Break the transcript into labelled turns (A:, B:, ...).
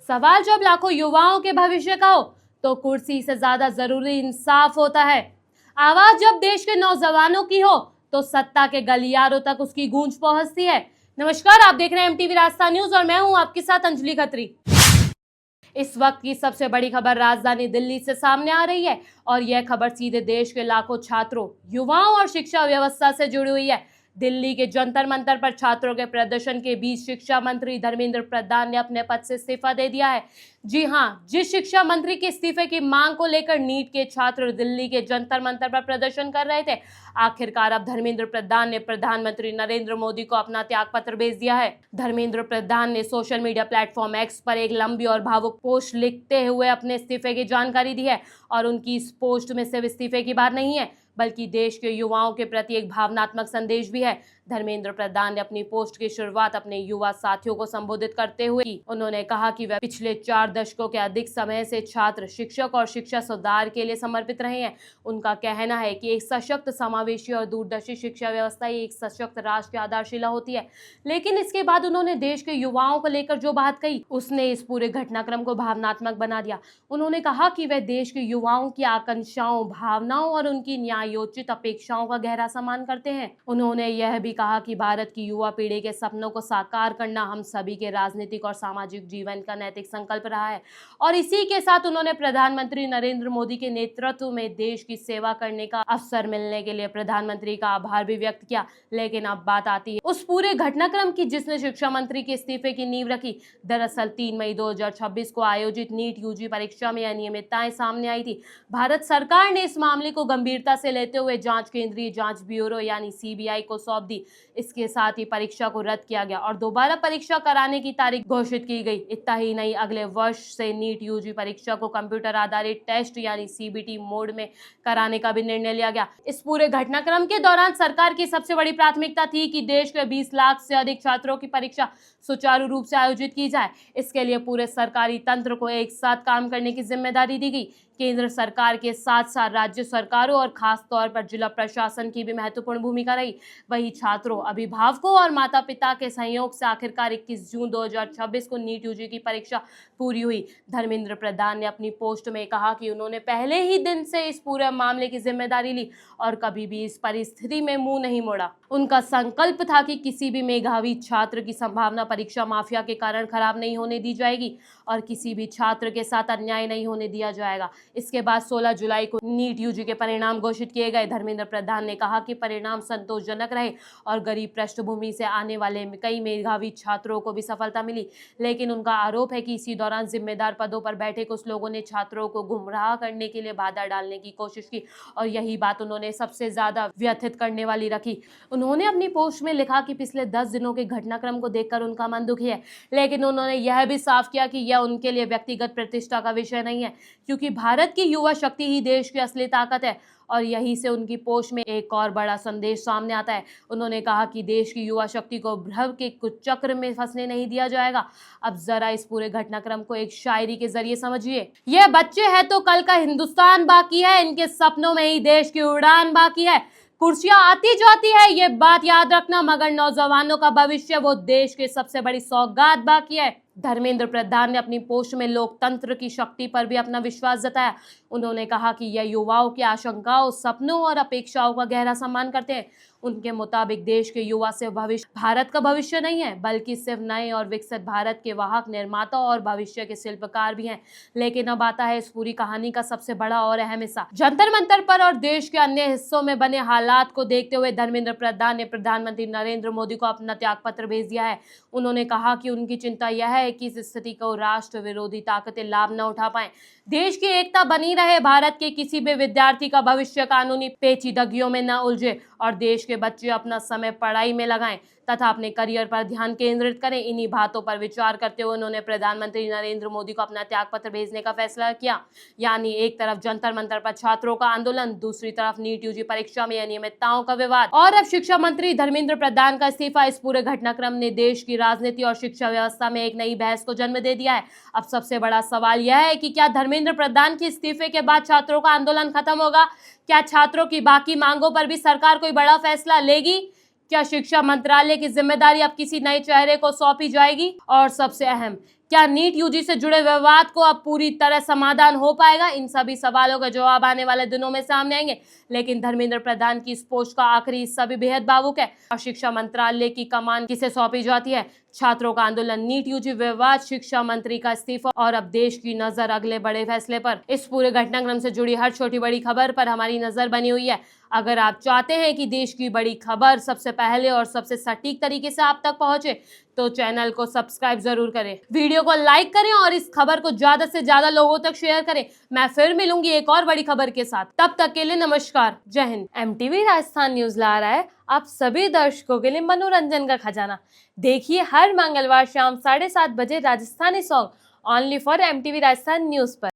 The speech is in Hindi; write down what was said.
A: सवाल जब लाखों युवाओं के भविष्य का हो तो कुर्सी से ज्यादा जरूरी इंसाफ होता है। आवाज जब देश के नौजवानों की हो तो सत्ता के गलियारों तक उसकी गूंज पहुंचती है। नमस्कार, आप देख रहे हैं एमटीवी राजस्थान न्यूज और मैं हूं आपके साथ अंजलि खत्री। इस वक्त की सबसे बड़ी खबर राजधानी दिल्ली से सामने आ रही है और यह खबर सीधे देश के लाखों छात्रों, युवाओं और शिक्षा व्यवस्था से जुड़ी हुई है। दिल्ली के जंतर मंतर पर छात्रों के प्रदर्शन के बीच शिक्षा मंत्री धर्मेंद्र प्रधान ने अपने पद से इस्तीफा दे दिया है। जी हां, जिस शिक्षा मंत्री के इस्तीफे की मांग को लेकर नीट के छात्र दिल्ली के जंतर मंतर पर प्रदर्शन कर रहे थे, आखिरकार अब धर्मेंद्र प्रधान ने प्रधानमंत्री नरेंद्र मोदी को अपना त्याग पत्र भेज दिया है। धर्मेंद्र प्रधान ने सोशल मीडिया प्लेटफॉर्म एक्स पर एक लंबी और भावुक पोस्ट लिखते हुए अपने इस्तीफे की जानकारी दी है और उनकी इस पोस्ट में सिर्फ इस्तीफे की बात नहीं है बल्कि देश के युवाओं के प्रति एक भावनात्मक संदेश भी है। धर्मेंद्र प्रधान ने अपनी पोस्ट की शुरुआत अपने युवा साथियों को संबोधित करते हुए की। उन्होंने कहा कि वे पिछले 4 दशकों के अधिक समय से छात्र, शिक्षक और शिक्षा सुधार के लिए समर्पित रहे हैं। उनका कहना है कि एक सशक्त, समावेशी और दूरदर्शी शिक्षा व्यवस्था ही एक सशक्त राष्ट्र की आधारशिला होती है। लेकिन इसके बाद उन्होंने देश के युवाओं को लेकर जो बात कही, उसने इस पूरे घटनाक्रम को भावनात्मक बना दिया। उन्होंने कहा कि वे देश के युवाओं की आकांक्षाओं, भावनाओं और उनकी न्यायोचित अपेक्षाओं का गहरा सम्मान करते हैं। उन्होंने यह भी कहा कि भारत की युवा पीढ़ी के सपनों को साकार करना हम सभी के राजनीतिक और सामाजिक जीवन का नैतिक संकल्प रहा है और इसी के साथ उन्होंने प्रधानमंत्री नरेंद्र मोदी के नेतृत्व में देश की सेवा करने का अवसर मिलने के लिए प्रधानमंत्री का आभार भी व्यक्त किया। लेकिन अब बात आती है उस पूरे घटनाक्रम की जिसने शिक्षा मंत्री के इस्तीफे की नींव रखी। दरअसल 3 मई 2026 को आयोजित नीट यूजी परीक्षा में अनियमितताएं सामने आई थी। भारत सरकार ने इस मामले को गंभीरता से लेते हुए जांच केंद्रीय जांच ब्यूरो यानी सीबीआई को सौंप दी। इसके साथ ही परीक्षा को रद्द किया गया और दोबारा परीक्षा कराने की तारीख घोषित की गई। इतना ही नहीं, अगले वर्ष से नीट यूजी परीक्षा को कंप्यूटर आधारित टेस्ट यानी सीबीटी मोड में कराने का भी निर्णय लिया गया। इस पूरे घटनाक्रम के दौरान सरकार की सबसे बड़ी प्राथमिकता थी कि देश के 20 लाख से अधिक छात्रों की परीक्षा सुचारू रूप से आयोजित की जाए। इसके लिए पूरे सरकारी तंत्र को एक साथ काम करने की जिम्मेदारी दी गई। केंद्र सरकार के साथ साथ राज्य सरकारों और खास तौर पर जिला प्रशासन की भी महत्वपूर्ण भूमिका रही। वही छात्रों, अभिभावकों और माता पिता के सहयोग से आखिरकार 21 जून 2026 को नीट यूजी की परीक्षा पूरी हुई। धर्मेंद्र प्रधान ने अपनी पोस्ट में कहा कि उन्होंने पहले ही दिन से इस पूरे मामले की जिम्मेदारी ली और कभी भी इस परिस्थिति में मुंह नहीं मोड़ा। उनका संकल्प था कि किसी भी मेधावी छात्र की संभावना परीक्षा माफिया के कारण खराब नहीं होने दी जाएगी और किसी भी छात्र के साथ अन्याय नहीं होने दिया जाएगा। इसके बाद 16 जुलाई को नीट यूजी के परिणाम घोषित किए गए। धर्मेंद्र प्रधान ने कहा कि परिणाम संतोषजनक रहे और गरीब पृष्ठभूमि से आने वाले कई मेधावी छात्रों को भी सफलता मिली। लेकिन उनका आरोप है कि इसी दौरान जिम्मेदार पदों पर बैठे कुछ लोगों ने छात्रों को गुमराह करने के लिए बाधा डालने की कोशिश की और यही बात उन्होंने सबसे ज्यादा व्यथित करने वाली रखी। उन्होंने अपनी पोस्ट में लिखा कि पिछले 10 दिनों के घटनाक्रम को देखकर उनका मन दुखी है, लेकिन उन्होंने यह भी साफ किया कि यह उनके लिए व्यक्तिगत प्रतिष्ठा का विषय नहीं है, क्योंकि भारत की युवा शक्ति ही देश की असली ताकत है और यहीं से उनकी पोस्ट में एक और बड़ा संदेश सामने आता है। उन्होंने कहा कि देश की युवा शक्ति को भ्रम के कुछ चक्र में फंसने नहीं दिया जाएगा। अब जरा इस पूरे घटनाक्रम को एक शायरी के जरिए समझिए। यह बच्चे हैं तो कल का हिंदुस्तान बाकी है, इनके सपनों में ही देश की उड़ान बाकी है। कुर्सियां आती जाती है, ये बात याद रखना, मगर नौजवानों का भविष्य वो देश की सबसे बड़ी सौगात बाकी है। धर्मेंद्र प्रधान ने अपनी पोस्ट में लोकतंत्र की शक्ति पर भी अपना विश्वास जताया। उन्होंने कहा कि यह युवाओं की आशंकाओं, सपनों और अपेक्षाओं का गहरा सम्मान करते हैं। उनके मुताबिक देश के युवा से भविष्य भारत का भविष्य नहीं है, बल्कि सिर्फ नए और विकसित भारत के वाहक, निर्माता और भविष्य के शिल्पकार भी हैं। लेकिन अब आता है इस पूरी कहानी का सबसे बड़ा और अहम हिस्सा। जंतर मंतर पर और देश के अन्य हिस्सों में बने हालात को देखते हुए धर्मेंद्र प्रधान ने प्रधानमंत्री नरेंद्र मोदी को अपना त्यागपत्र भेज दिया है। उन्होंने कहा कि उनकी चिंता यह है कि इस स्थिति को राष्ट्र विरोधी ताकतें लाभ न उठा पाएं, देश की एकता बनी रहे, भारत के किसी भी विद्यार्थी का भविष्य कानूनी पेचीदगियों में न उलझे और देश के बच्चे अपना समय पढ़ाई में लगाएं तथा अपने करियर पर ध्यान केंद्रित करें। इन्हीं बातों पर विचार करते हुए उन्होंने प्रधानमंत्री नरेंद्र मोदी को अपना त्यागपत्र भेजने का फैसला किया। यानी एक तरफ जंतर मंतर पर छात्रों का आंदोलन, दूसरी तरफ नीट यूजी परीक्षा में अनियमितताओं का विवाद और अब शिक्षा मंत्री धर्मेंद्र प्रधान का इस्तीफा। इस पूरे घटनाक्रम ने देश की राजनीति और शिक्षा व्यवस्था में एक नई बहस को जन्म दे दिया है। अब सबसे बड़ा सवाल यह है कि क्या धर्मेंद्र प्रधान के इस्तीफे के बाद छात्रों का आंदोलन खत्म होगा? क्या छात्रों की बाकी मांगों पर भी सरकार कोई बड़ा फैसला लेगी? क्या शिक्षा मंत्रालय की जिम्मेदारी अब किसी नए चेहरे को सौंपी जाएगी? और सबसे अहम, क्या नीट यूजी से जुड़े विवाद को अब पूरी तरह समाधान हो पाएगा? इन सभी सवालों का जवाब आने वाले दिनों में सामने आएंगे। लेकिन धर्मेंद्र प्रधान की इस पोस्ट का आखिरी हिस्सा भी बेहद भावुक है। और शिक्षा मंत्रालय की कमान किसे सौंपी जाती है? छात्रों का आंदोलन, नीट यूजी विवाद, शिक्षा मंत्री का इस्तीफा और अब देश की नजर अगले बड़े फैसले पर। इस पूरे घटनाक्रम से जुड़ी हर छोटी बड़ी खबर पर हमारी नजर बनी हुई है। अगर आप चाहते हैं कि देश की बड़ी खबर सबसे पहले और सबसे सटीक तरीके से आप तक पहुंचे तो चैनल को सब्सक्राइब जरूर करें, वीडियो को लाइक करें और इस खबर को ज्यादा से ज्यादा लोगों तक शेयर करें। मैं फिर मिलूंगी एक और बड़ी खबर के साथ, तब तक के लिए नमस्कार, जय हिंद। एमटीवी राजस्थान न्यूज ला रहा है आप सभी दर्शकों के लिए मनोरंजन का खजाना। देखिए हर मंगलवार शाम 7:30 बजे Rajasthani song only for MTV Rajasthan news पर।